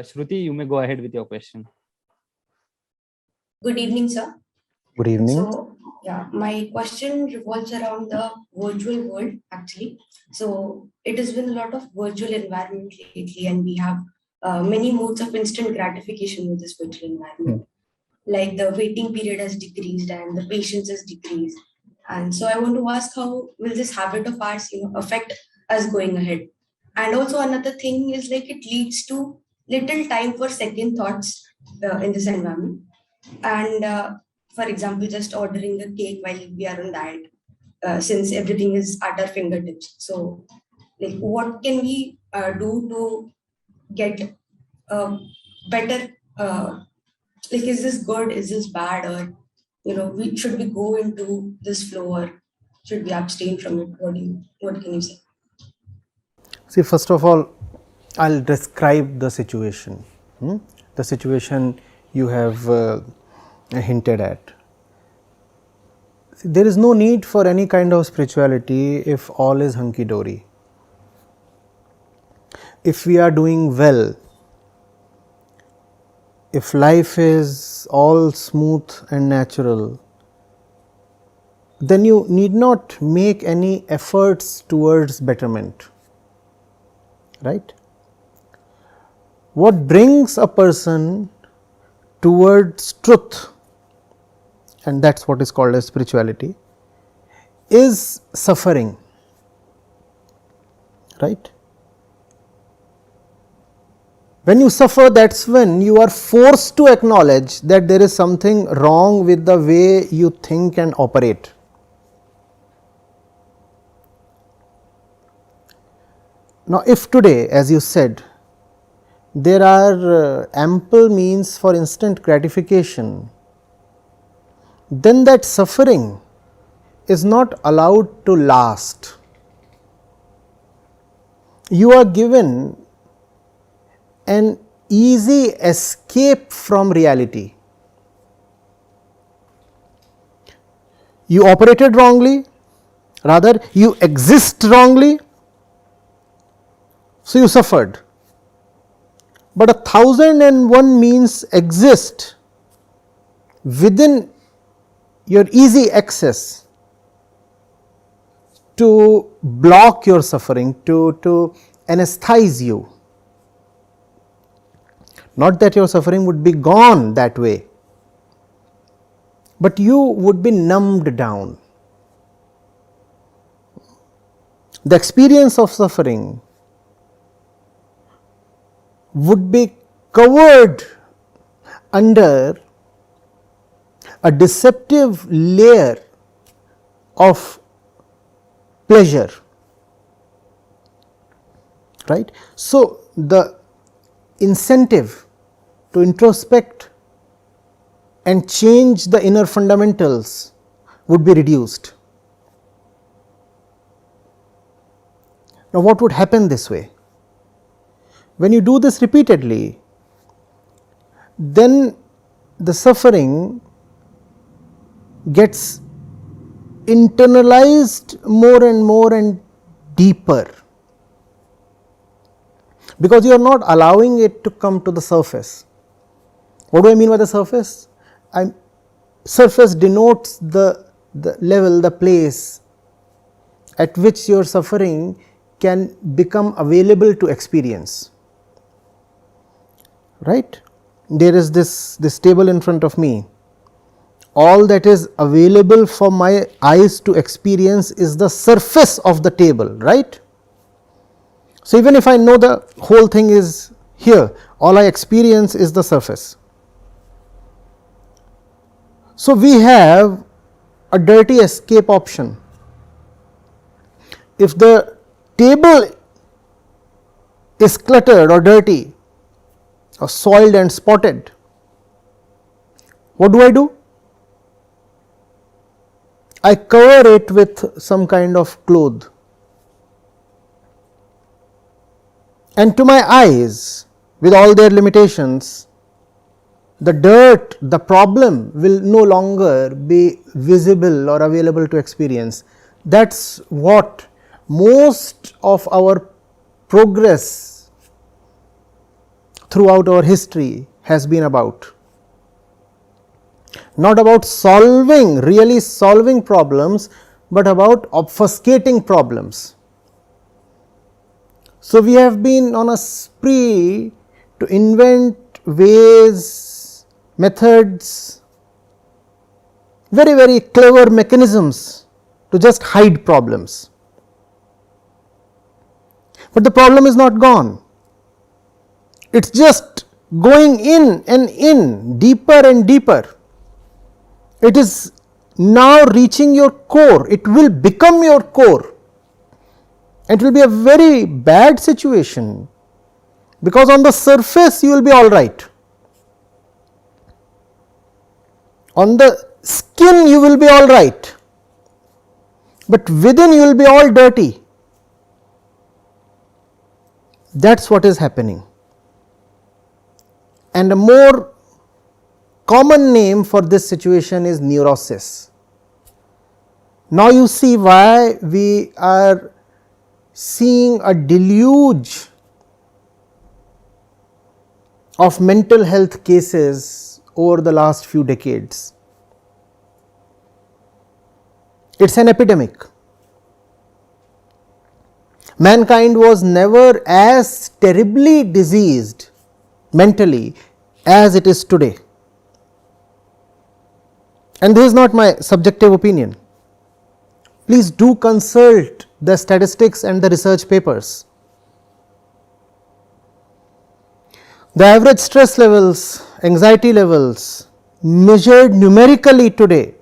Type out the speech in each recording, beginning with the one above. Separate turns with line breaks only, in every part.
Shruti, you may go ahead with your question.
Good evening, sir.
Good evening.
So, my question revolves around the virtual world actually. So, it has been a lot of virtual environment lately, and we have many modes of instant gratification with this virtual environment. Like the waiting period has decreased and the patience has decreased. And so, I want to ask, how will this habit of ours, affect us going ahead? And also, another thing is like it leads to little time for second thoughts in this environment. And for example, just ordering the cake while we are on diet, since everything is at our fingertips. So, like, what can we do to get better? Like, is this good? Is this bad? Or should we go into this flow, or should we abstain from it? What can you say?
See, first of all, I'll describe the situation. The situation you have hinted at. See, there is no need for any kind of spirituality if all is hunky dory. If we are doing well, if life is all smooth and natural, then you need not make any efforts towards betterment, right? What brings a person towards truth, and that is what is called as spirituality, is suffering, right? When you suffer, that is when you are forced to acknowledge that there is something wrong with the way you think and operate. Now, if today, as you said, there are ample means for instant gratification, then that suffering is not allowed to last. You are given an easy escape from reality. You operated wrongly, rather you exist wrongly, so you suffered. But 1001 means exist within your easy access to block your suffering, to anesthetize you. Not that your suffering would be gone that way, but you would be numbed down. The experience of suffering would be covered under a deceptive layer of pleasure, right. So, the incentive to introspect and change the inner fundamentals would be reduced. Now, what would happen this way? When you do this repeatedly, then the suffering gets internalized more and deeper, because you are not allowing it to come to the surface. What do I mean by the surface? Surface denotes the level, the place at which your suffering can become available to experience, right. There is this table in front of me. All that is available for my eyes to experience is the surface of the table, right. So, even if I know the whole thing is here, all I experience is the surface. So, we have a dirty escape option. If the table is cluttered or dirty or soiled and spotted, what do? I cover it with some kind of cloth, and to my eyes, with all their limitations, the dirt, the problem will no longer be visible or available to experience. That is what most of our progress throughout our history has been about. Not about solving, really solving problems, but about obfuscating problems. So, we have been on a spree to invent ways, methods, very, very clever mechanisms to just hide problems. But the problem is not gone. It is just going in and in, deeper and deeper. It is now reaching your core. It will become your core. It will be a very bad situation, because on the surface you will be all right. On the skin you will be all right, but within you will be all dirty. That is what is happening. And a more common name for this situation is neurosis. Now you see why we are seeing a deluge of mental health cases over the last few decades. It is an epidemic. Mankind was never as terribly diseased mentally as it is today. And this is not my subjective opinion. Please do consult the statistics and the research papers. The average stress levels, anxiety levels measured numerically today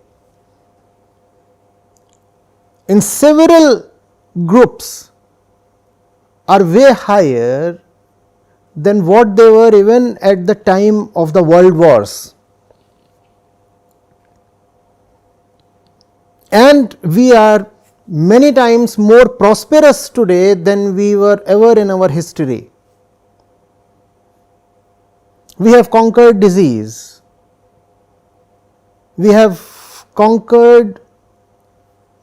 in several groups are way higher than what they were even at the time of the world wars. And we are many times more prosperous today than we were ever in our history. We have conquered disease. We have conquered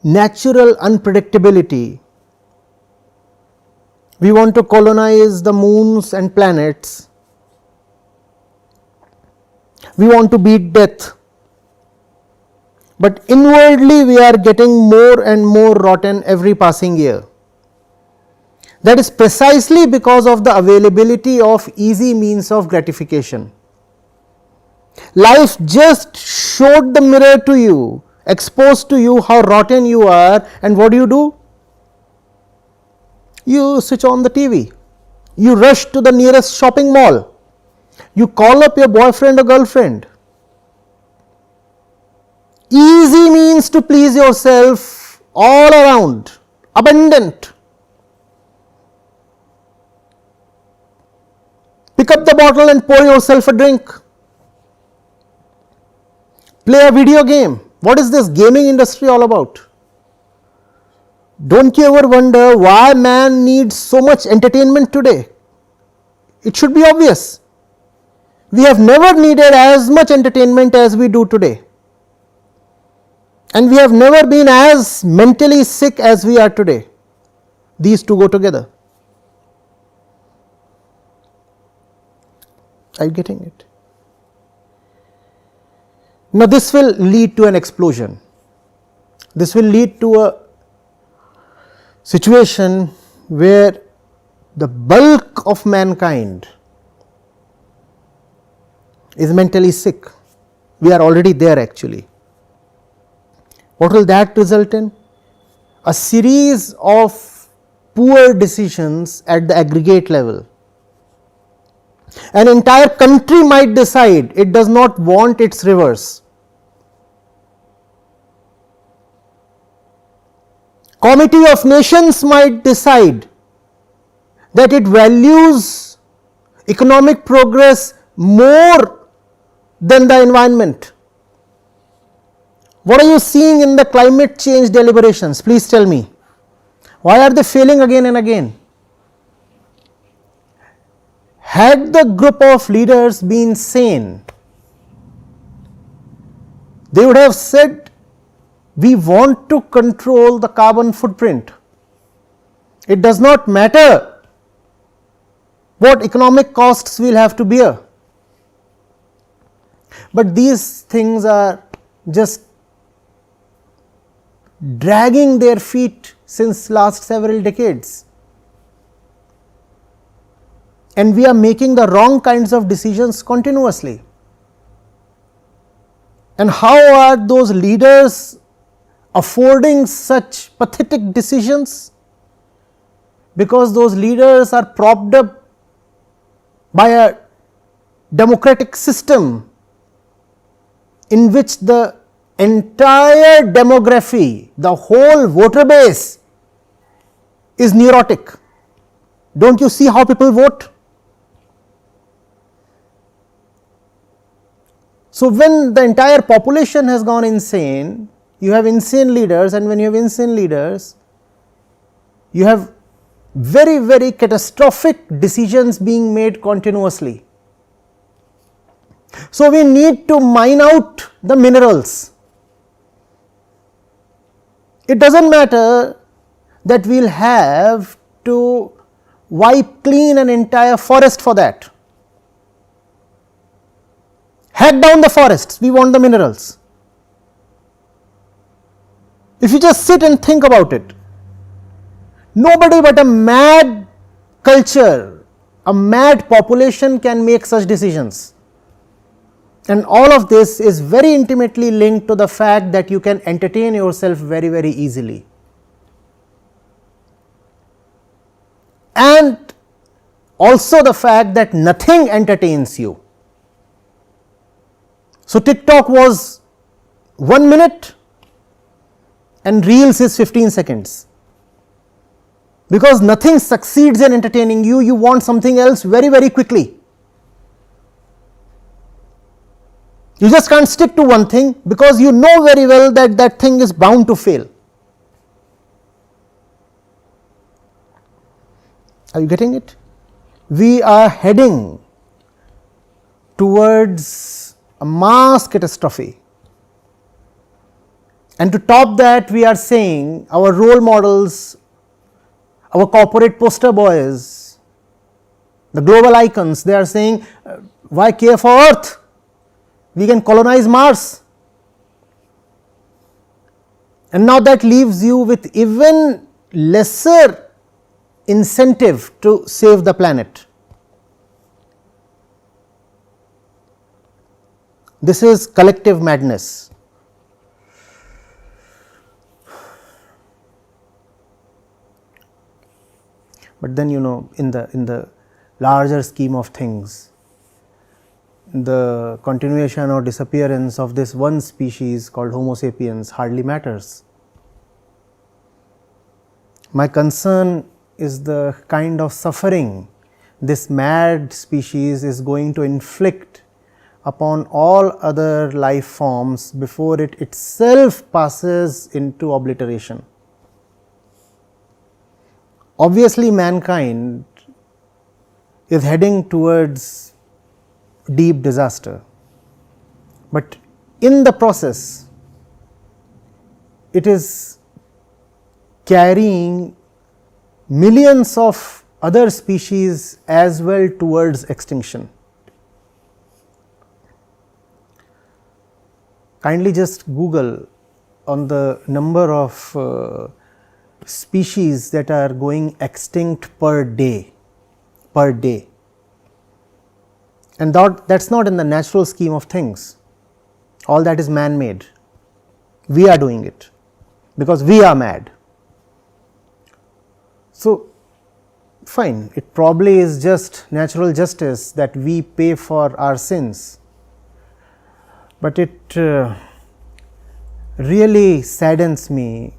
natural unpredictability. We want to colonize the moons and planets. We want to beat death. But inwardly we are getting more and more rotten every passing year. That is precisely because of the availability of easy means of gratification. Life just showed the mirror to you, exposed to you how rotten you are, and what do? You switch on the TV, you rush to the nearest shopping mall, you call up your boyfriend or girlfriend. Easy means to please yourself all around, abundant. Pick up the bottle and pour yourself a drink. Play a video game. What is this gaming industry all about? Don't you ever wonder why man needs so much entertainment today? It should be obvious. We have never needed as much entertainment as we do today. And we have never been as mentally sick as we are today. These two go together. Are you getting it? Now this will lead to an explosion. This will lead to a situation where the bulk of mankind is mentally sick. We are already there actually. What will that result in? A series of poor decisions at the aggregate level. An entire country might decide it does not want its rivers. Committee of Nations might decide that it values economic progress more than the environment. What are you seeing in the climate change deliberations? Please tell me. Why are they failing again and again? Had the group of leaders been sane, they would have said, we want to control the carbon footprint. It does not matter what economic costs we will have to bear. But these things are just dragging their feet since last several decades, and we are making the wrong kinds of decisions continuously. And how are those leaders affording such pathetic decisions? Because those leaders are propped up by a democratic system in which the entire demography, the whole voter base is neurotic. Don't you see how people vote? So, when the entire population has gone insane, you have insane leaders, and when you have insane leaders, you have very, very catastrophic decisions being made continuously. So, we need to mine out the minerals. It does not matter that we will have to wipe clean an entire forest for that. Hack down the forests, we want the minerals. If you just sit and think about it, nobody but a mad culture, a mad population can make such decisions. And all of this is very intimately linked to the fact that you can entertain yourself very, very easily. And also the fact that nothing entertains you. So, TikTok was 1 minute and Reels is 15 seconds. Because nothing succeeds in entertaining you, you want something else very, very quickly. You just can't stick to one thing because you know very well that that thing is bound to fail. Are you getting it? We are heading towards a mass catastrophe, and to top that we are saying our role models, our corporate poster boys, the global icons, they are saying why care for Earth, we can colonize Mars. And now that leaves you with even lesser incentive to save the planet. This is collective madness. But then, you know, in the larger scheme of things, the continuation or disappearance of this one species called Homo sapiens hardly matters. My concern is the kind of suffering this mad species is going to inflict upon all other life forms before it itself passes into obliteration. Obviously, mankind is heading towards deep disaster, but in the process it is carrying millions of other species as well towards extinction. Kindly just Google on the number of species that are going extinct per day, and that is not in the natural scheme of things. All that is man made. We are doing it because we are mad. So, fine, it probably is just natural justice that we pay for our sins, but it really saddens me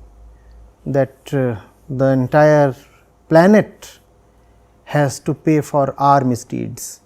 that the entire planet has to pay for our misdeeds.